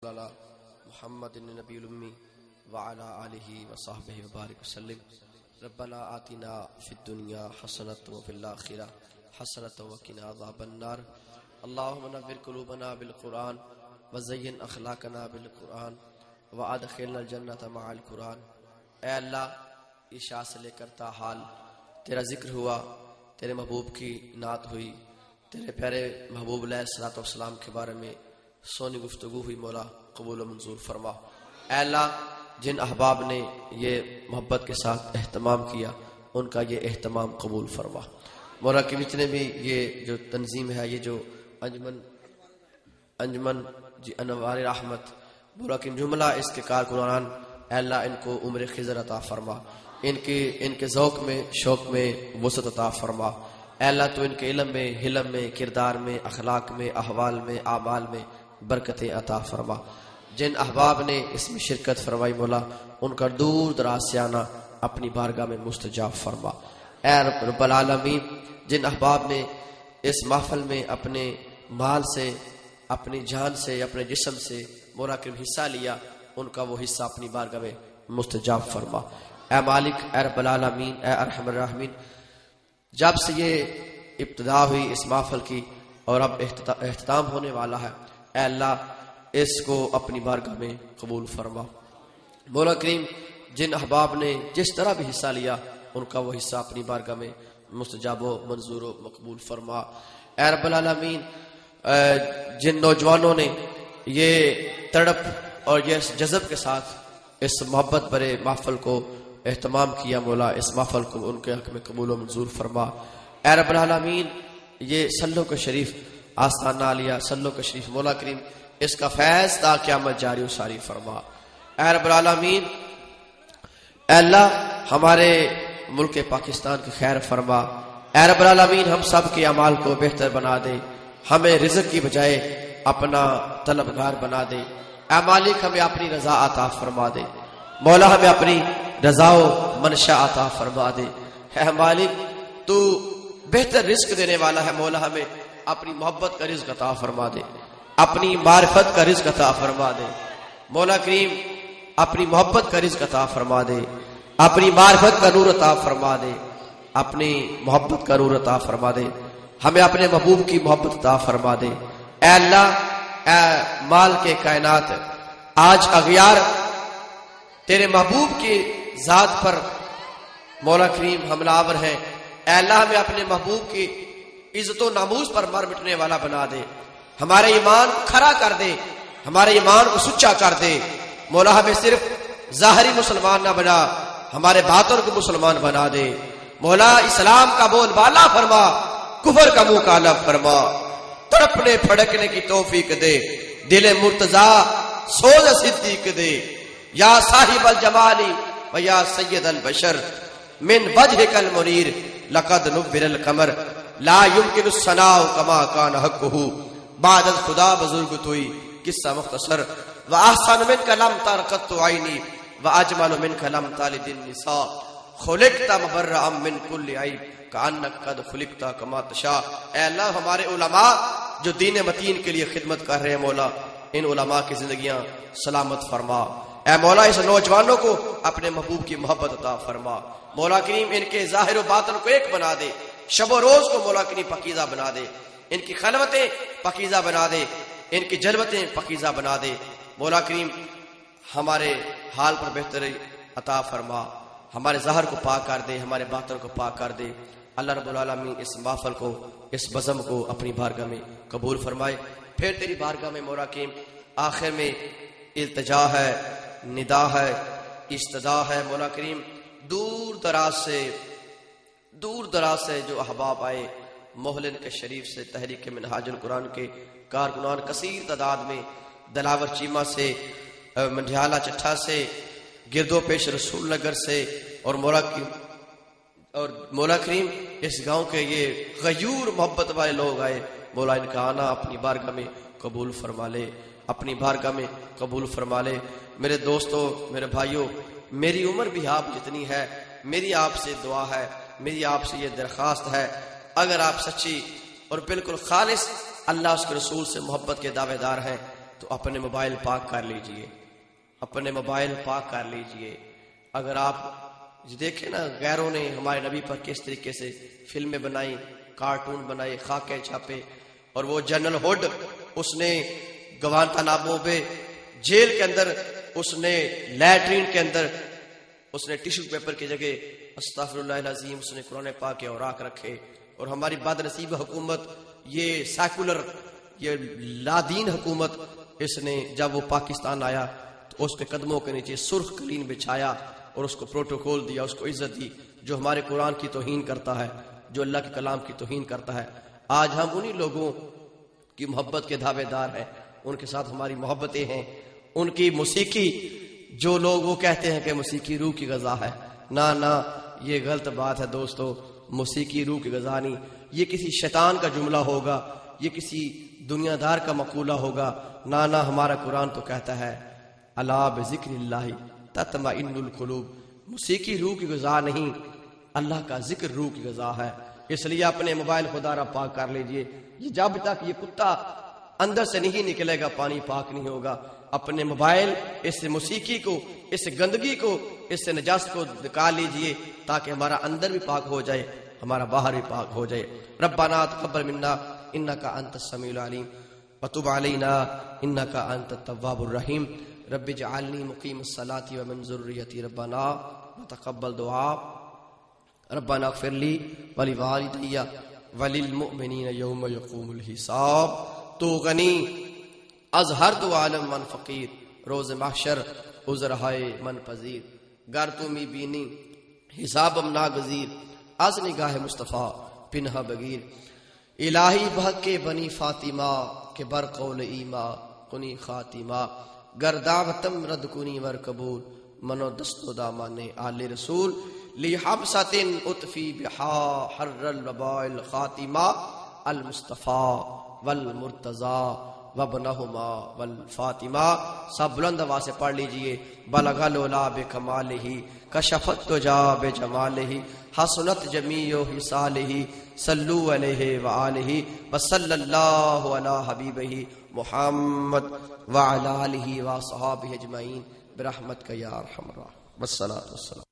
على محمد النبي الأمي وعلى آله وصحبه وبارك وسلم. ربنا آتنا في الدنيا حسنة وفي الآخرة حسنة وقنا عذاب النار. اللهم نور قلوبنا بالقرآن وزين أخلاقنا بالقرآن وادخلنا الجنة مع القرآن. اے اللہ، عشاء سے لے کر تا حال تیرا ذکر ہوا، تیرے محبوب کی نعت ہوئی، تیرے پیارے محبوب علیہ الصلوۃ والسلام کے بارے میں سونی گفتگو ہوئی. مولا قبول و منظور فرما. اے اللہ، جن احباب نے یہ محبت کے ساتھ اہتمام کیا ان کا یہ اہتمام قبول فرما. مولا کہ جتنے بھی یہ جو تنظیم ہے، یہ جو انجمن انوار رحمت، مولا کہ جملہ اس کے کارکنان، اے اللہ ان کو عمر خضر عطا فرما، ان کے ذوق میں شوق میں وسعت عطا فرما. اے اللہ تو ان کے علم میں، حلم میں، کردار میں، اخلاق میں، احوال میں، اعمال میں برکتیں عطا فرما. جن احباب نے اس میں شرکت فرمائی مولا، ان کا دور دراز سے آنا اپنی بارگاہ میں مستجاب فرما. اے رب العالمین، جن احباب نے اس محفل میں اپنے مال سے، اپنی جان سے، اپنے جسم سے مولا کریم حصہ لیا، ان کا وہ حصہ اپنی بارگاہ میں مستجاب فرما. اے مالک، اے رب العالمین، اے ارحم الراحمین، جب سے یہ ابتدا ہوئی اس محفل کی اور اب اختتام ہونے والا ہے، اے اللہ اس کو اپنی بارگاہ میں قبول فرما. مولا کریم، جن احباب نے جس طرح بھی حصہ لیا ان کا وہ حصہ اپنی بارگاہ میں مستجاب و منظور و مقبول فرما. اے رب العالمین، جن نوجوانوں نے یہ تڑپ اور یہ جذب کے ساتھ اس محبت برے محفل کو اہتمام کیا، مولا اس محفل کو ان کے حق میں قبول و منظور فرما. اے رب العالمین، یہ سلو کا شریف آستانہ عالیہ سلو کا شریف، مولا کریم اس کا فیض تا قیامت جاری و ساری فرما. اے رب العالمین، اے اللہ ہمارے ملک پاکستان کی خیر فرما. اے رب العالمین، ہم سب کے اعمال کو بہتر بنا دے، ہمیں رزق کی بجائے اپنا طلبگار بنا دے. اے مالک، ہمیں اپنی رضا عطا فرما دے. مولا ہمیں اپنی رضا و منشا عطا فرما دے. اے مالک، تو بہتر رزق دینے والا ہے. مولا ہمیں اپنی محبت کا رزق عطا فرما دے، اپنی معرفت کا رزق عطا فرما دے. مولا کریم اپنی محبت کا رزق عطا فرما دے، اپنی معرفت کا نور عطا فرما دے، اپنی محبت کا نور عطا فرما دے. ہمیں اپنے محبوب کی محبت عطا فرما دے. اے اللہ، اے مال کے کائنات، آج اغیار تیرے محبوب کی ذات پر مولا کریم حملہ آور ہیں. اے اللہ، ہمیں اپنے محبوب کی عزت و ناموس پر مر مٹنے والا بنا دے. ہمارے ایمان کھڑا کر دے، ہمارے ایمان کو سچا کر دے. مولا ہمیں صرف ظاہری مسلمان نہ بنا، ہمارے باطن کو مسلمان بنا دے. مولا اسلام کا بول بالا فرما، کفر کا منہ کالا فرما. تڑپنے پھڑکنے کی توفیق دے، دل مرتضی سوز صدیق دے. یا صاحب الجمالی و یا سید البشر، من وجهک المنیر لقد نور القمر، لا يمكن الثناء كما كان حقه. بعد خدا بزرگ توئی قصہ مختصر. واحسن منك لم تر قط عینی واجمل منك لم تلد النساء، خلقت مبرئا من كل عیب کانک قد خلقت کما تشاء. اے اللہ، ہمارے علماء جو دین متین کے لیے خدمت کر رہے ہیں، مولا ان علماء کی زندگیاں سلامت فرما. اے مولا اس نوجوانوں کو اپنے محبوب کی محبت عطا فرما. مولا کریم ان کے ظاہر و باطن کو ایک بنا دے، شب و روز کو مولا کریم پاکیزہ بنا دے، ان کی خلوتیں پاکیزہ بنا دے، ان کی جلوتیں پاکیزہ بنا دے. مولا کریم ہمارے حال پر بہتری عطا فرما، ہمارے ظاہر کو پاک کر دے، ہمارے باطن کو پاک کر دے. اللہ رب العالمین اس محفل کو، اس بزم کو اپنی بارگاہ میں قبول فرمائے. پھر تیری بارگاہ میں مولا کریم آخر میں التجا ہے، ندا ہے، استدا ہے. مولا کریم دور دراز سے جو احباب آئے، محلن کے شریف سے، تحریک منہاج القرآن کے کارکنان کثیر تعداد میں، دلاور چیمہ سے، منڈیالہ چٹھا سے، گردو پیش رسول نگر سے، اور مولا کریم اس گاؤں کے یہ غیور محبت والے لوگ آئے. مولا ان کا آنا اپنی بارگاہ میں قبول فرما لے، اپنی بارگاہ میں قبول فرما لے. میرے دوستو، میرے بھائیو، میری عمر بھی آپ جتنی ہے، میری آپ سے دعا ہے، میری آپ سے یہ درخواست ہے، اگر آپ سچی اور بالکل خالص اللہ اس کے رسول سے محبت کے دعوے دار ہیں، تو اپنے موبائل پاک کر لیجئے، اپنے موبائل پاک کر لیجئے۔ اگر آپ دیکھیں نا غیروں نے ہمارے نبی پر کس طریقے سے فلمیں بنائی، کارٹون بنائے، خاکے چھاپے، اور وہ جنرل ہوڈ اس نے گوانتانامو بے جیل کے اندر، اس نے لیٹرین کے اندر اس نے ٹیشو پیپر کی جگہ استغفر اللہ العظیم اس نے قرآن پاک کے اوراق رکھے۔ اور ہماری بد نصیب حکومت، یہ سیکولر، یہ لادین حکومت، اس نے جب وہ پاکستان آیا تو اس کے قدموں کے نیچے سرخ قلین بچھایا اور اس کو پروٹوکول دیا، اس کو عزت دی۔ جو ہمارے قرآن کی توہین کرتا ہے، جو اللہ کے کلام کی توہین کرتا ہے، آج ہم انہی لوگوں کی محبت کے دعوے دار ہیں، ان کے ساتھ ہماری محبتیں ہیں۔ ان کی موسیقی، جو لوگ وہ کہتے ہیں کہ موسیقی روح کی غذا ہے، نہ یہ غلط بات ہے دوستو، موسیقی روح کی غذا نہیں، یہ کسی شیطان کا جملہ ہوگا، یہ کسی دنیا دار کا مقولہ ہوگا۔ نہ ہمارا قرآن تو کہتا ہے الا بذکر اللہ تطمئن القلوب، موسیقی روح کی غذا نہیں، اللہ کا ذکر روح کی غذا ہے۔ اس لیے اپنے موبائل خدا را پاک کر لیجئے، یہ جب تک یہ کتا اندر سے نہیں نکلے گا پانی پاک نہیں ہوگا۔ اپنے موبائل اس موسیقی کو، اس گندگی کو، اس نجاست کو نکال لیجئے تاکہ ہمارا اندر بھی پاک ہو جائے، ہمارا باہر بھی پاک ہو جائے۔ ربنا تقبل منا انک انت السمیع العلیم وتب علینا انک انت التواب الرحیم رب اجعلنی مقیم الصلاۃ ومن ذریتی ربنا وتقبل دعاء ربنا اغفر لی ولوالدی وللمؤمنین یوم یقوم الحساب۔ تو غنی از ہر دو عالم من فقیر، روز محشر عذر ہائے من پذیر۔ گر تو می بینی حسابم ناگزیر، از نگاہ مصطفیٰ پنہا بگیر۔ الہی بحق بنی فاطمہ کے بر قول ایما کنی خاتمہ۔ گر دعوتم رد کنی ور قبول، منو دست و دامان آل رسول۔ لی حبسۃ اطفی بہا حر الوباء الخاتمہ، المصطفیٰ والمرتضی وابنہما والفاطمہ۔ سب بلند آواز سے پڑھ لیجئے۔ بلغ العلا بکمالہ کشفت الدجی بجمالہ، حسنت جمیع خصالہ، صلو علیہ وآلہ وصلی اللہ علی حبیبہ محمد وعلی آلہ وصحابہ اجمعین برحمتک یا ارحم الراحمین۔ والصلاۃ والسلام۔